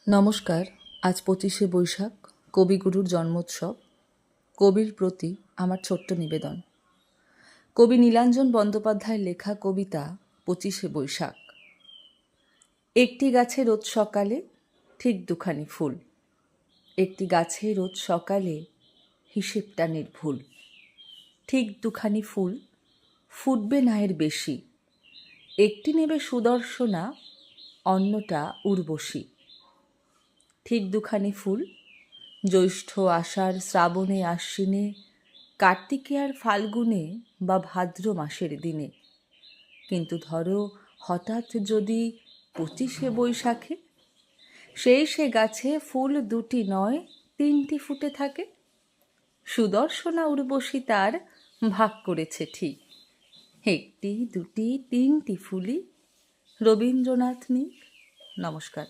নমস্কার। আজ 25শে বৈশাখ, কবিগুরুর জন্মোৎসব। কবির প্রতি আমার ছোট্ট নিবেদন। কবি নীলাঞ্জন বন্দ্যোপাধ্যায়ের লেখা কবিতা 25শে বৈশাখ। একটি গাছে রোজ সকালে ঠিক দুখানি ফুল, একটি গাছে রোজ সকালে হিসেবটা নির্ভুল। ঠিক দুখানি ফুল ফুটবে না এর বেশি, একটি নেবে সুদর্শনা, অন্যটা উর্বশী। ঠিক দুখানি ফুল জ্যৈষ্ঠ আষাঢ় শ্রাবণে আশ্বিনে, কার্তিকে আর ফাল্গুনে বা ভাদ্র মাসের দিনে। কিন্তু ধরো হঠাৎ যদি 25শে বৈশাখে সে গাছে ফুল দুটি নয় 3টি ফুটে থাকে। সুদর্শনা উর্বশী তার ভাগ করেছে ঠিক, একটি দুটি 3টি ফুলই রবীন্দ্রনাথ নিক। নমস্কার।